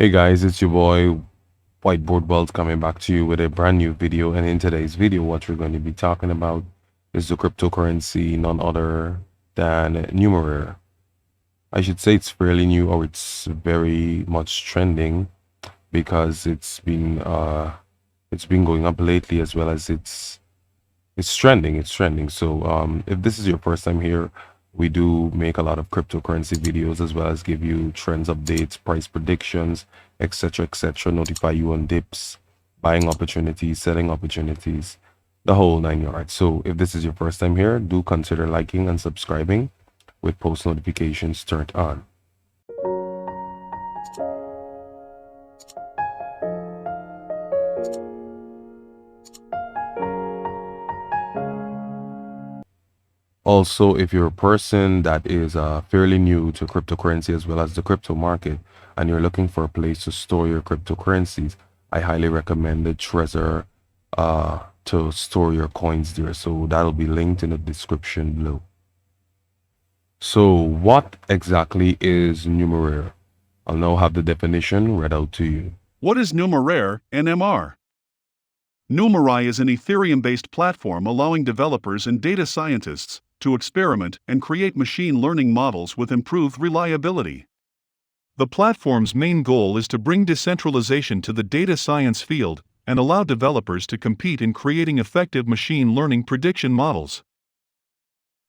Hey guys, it's your boy Whiteboard Wealth coming back to you with a brand new video. And in today's video, what we're going to be talking about is the cryptocurrency, none other than Numeraire. I should say it's fairly new, or it's very much trending because it's been going up lately, as well as it's trending. It's trending. So if this is your first time here, we do make a lot of cryptocurrency videos, as well as give you trends updates, price predictions, etc., etc. Notify you on dips, buying opportunities, selling opportunities, the whole nine yards. So if this is your first time here, do consider liking and subscribing with post notifications turned on. Also, if you're a person that is fairly new to cryptocurrency as well as the crypto market, and you're looking for a place to store your cryptocurrencies, I highly recommend the Trezor to store your coins there. So that'll be linked in the description below. So what exactly is Numeraire? I'll now have the definition read out to you. What is Numeraire, NMR? Numeraire is an Ethereum-based platform allowing developers and data scientists to experiment and create machine learning models with improved reliability. The platform's main goal is to bring decentralization to the data science field and allow developers to compete in creating effective machine learning prediction models.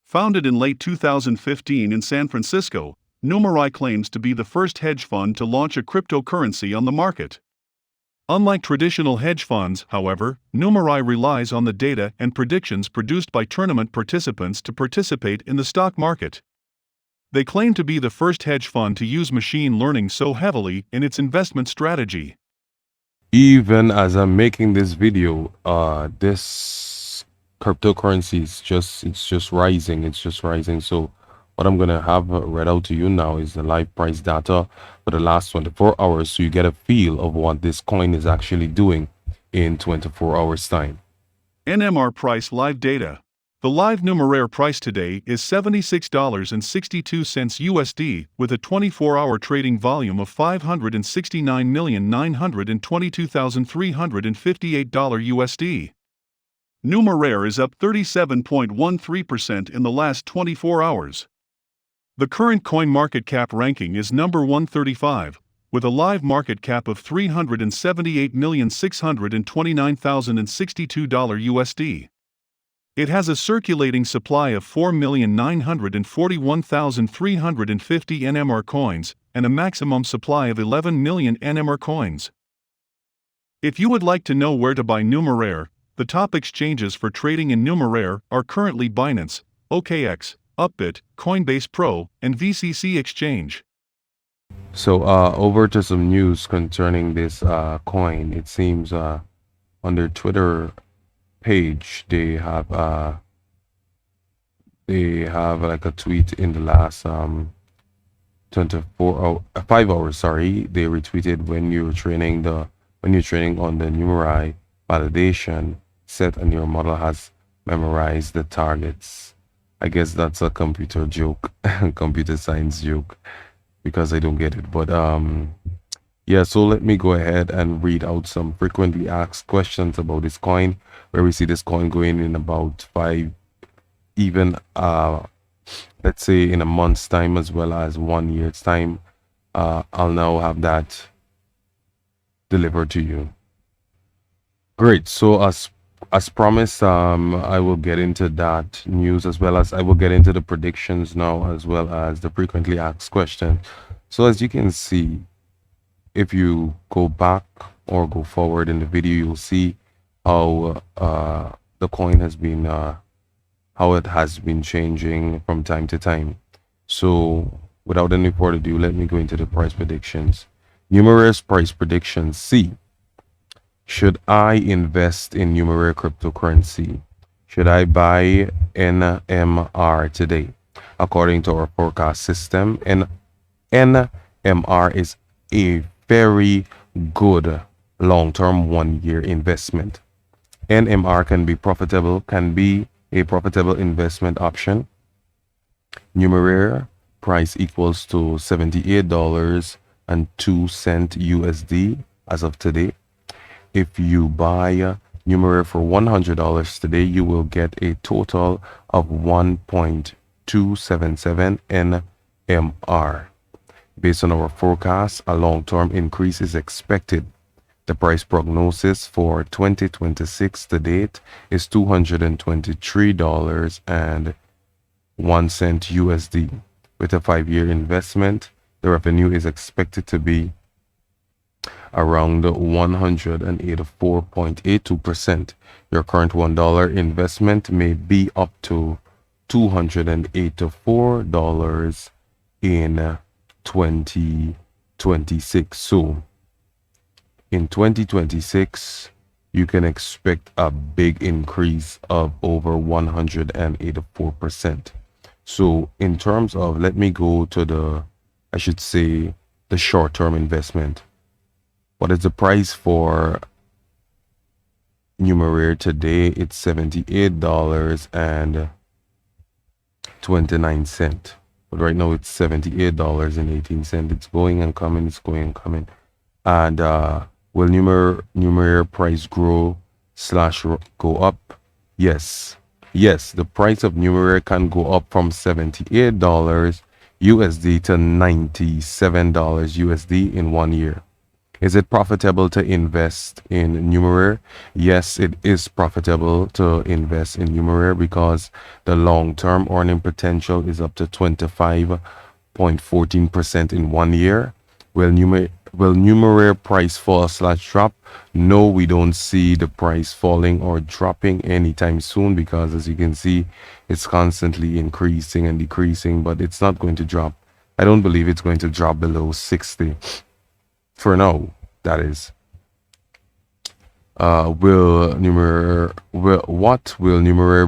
Founded in late 2015 in San Francisco, Numeraire claims to be the first hedge fund to launch a cryptocurrency on the market. Unlike traditional hedge funds, however, Numeraire relies on the data and predictions produced by tournament participants to participate in the stock market. They claim to be the first hedge fund to use machine learning so heavily in its investment strategy. Even as I'm making this video, this cryptocurrency is just rising. It's just rising. So what I'm gonna have read out to you now is the live price data for the last 24 hours, so you get a feel of what this coin is actually doing in 24 hours time. NMR price live data. The live Numeraire price today is $76.62 USD, with a 24-hour trading volume of $569,922,358 USD. Numeraire is up 37.13% in the last 24 hours. The current coin market cap ranking is number 135, with a live market cap of $378,629,062 USD. It has a circulating supply of 4,941,350 NMR coins and a maximum supply of 11 million NMR coins. If you would like to know where to buy Numeraire, the top exchanges for trading in Numeraire are currently Binance, OKX, Upbit, Coinbase Pro, and VCC Exchange. So over to some news concerning this coin. It seems on their Twitter page they have like a tweet in the last 5 hours. Sorry, they retweeted when you're training on the Numeraire validation set and your model has memorized the targets. I guess that's a computer joke, computer science joke, because I don't get it. But yeah, so let me go ahead and read out some frequently asked questions about this coin, where we see this coin going in about even let's say in a month's time, as well as 1 year's time. I'll now have that delivered to you. Great. So as promised, I will get into that news, as well as I will get into the predictions now, as well as the frequently asked question. So as you can see, if you go back or go forward in the video, you'll see how the coin has been how it has been changing from time to time. So without any further ado, let me go into the price predictions. Numerous price predictions. C. Should I invest in Numeraire cryptocurrency? Should I buy NMR today? According to our forecast system, NMR is a very good long-term 1-year investment. NMR can be a profitable investment option. Numeraire price equals to $78 USD as of today. If you buy Numeraire for $100 today, you will get a total of 1.277 NMR. Based on our forecast, a long-term increase is expected. The price prognosis for 2026 to date is $223.01 USD. With a 5-year investment, the revenue is expected to be around 184.82%. Your current $1 investment may be up to $284 in 2026. So in 2026, you can expect a big increase of over 184%. So in terms of, let me go to the, I should say, the short-term investment. What is the price for Numeraire today? It's $78.29. But right now it's $78.18. It's going and coming, it's going and coming. And will Numeraire price grow / go up? Yes. Yes, the price of Numeraire can go up from $78 USD to $97 USD in 1 year. Is it profitable to invest in Numeraire? Yes, it is profitable to invest in Numeraire because the long-term earning potential is up to 25.14% in 1 year. Will Numeraire price fall / drop? No, we don't see the price falling or dropping anytime soon because, as you can see, it's constantly increasing and decreasing, but it's not going to drop. I don't believe it's going to drop below 60. For now, that is. What will Numeraire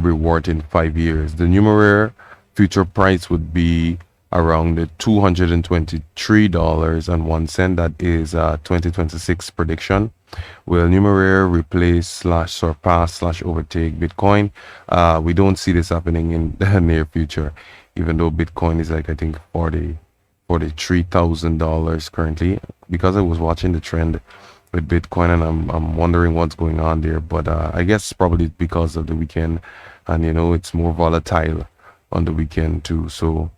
reward in 5 years? The Numeraire future price would be around $223.01. That is 2026 prediction. Will Numeraire replace / surpass / overtake Bitcoin? We don't see this happening in the near future, even though Bitcoin is like, I think, $43,000 currently, because I was watching the trend with Bitcoin and I'm wondering what's going on there. But I guess probably because of the weekend, and it's more volatile on the weekend too. So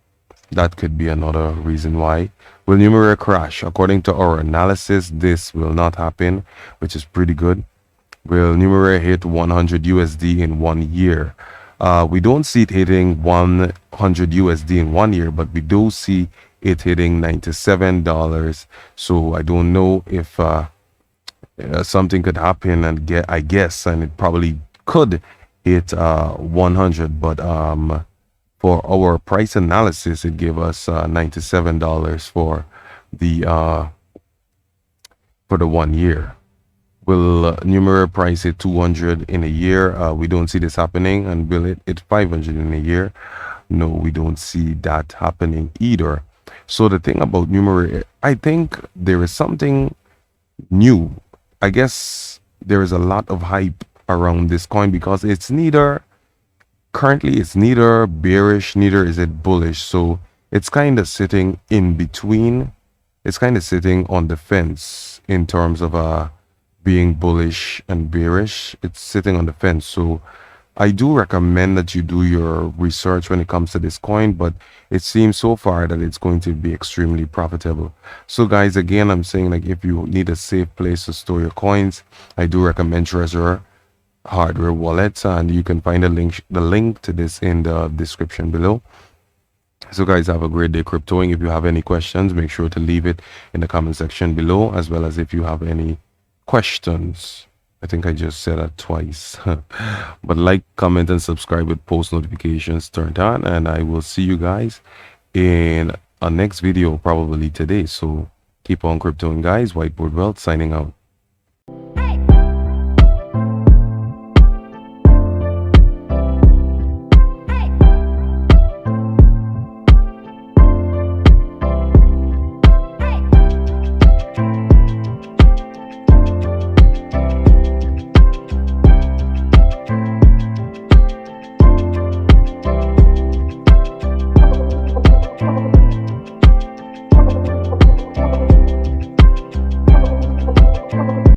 that could be another reason why. Will Numeraire crash? According to our analysis, this will not happen, which is pretty good. Will Numeraire hit 100 USD in 1 year? We don't see it hitting 100 USD in 1 year, but we do see it hitting $97. So I don't know if something could happen and I guess, and it probably could hit 100, but for our price analysis, it gave us $97 for the 1 year. Will Numeraire price hit 200 in a year? We don't see this happening. And will it hit 500 in a year? No, we don't see that happening either. So the thing about Numeraire, I think there is something new. I guess there is a lot of hype around this coin because it's currently it's neither bearish, neither is it bullish. So it's kind of sitting in between. It's kind of sitting on the fence in terms of being bullish and bearish. It's sitting on the fence. So I do recommend that you do your research when it comes to this coin, but it seems so far that it's going to be extremely profitable. So guys, again, I'm saying, like, if you need a safe place to store your coins, I do recommend Trezor hardware wallets, and you can find the link to this in the description below. So guys, have a great day cryptoing. If you have any questions, make sure to leave it in the comment section below, as well as if you have any questions. I think I just said that twice. But like, comment, and subscribe with post notifications turned on, and I will see you guys in a next video probably today. So keep on cryptoing, guys. Whiteboard Wealth signing out.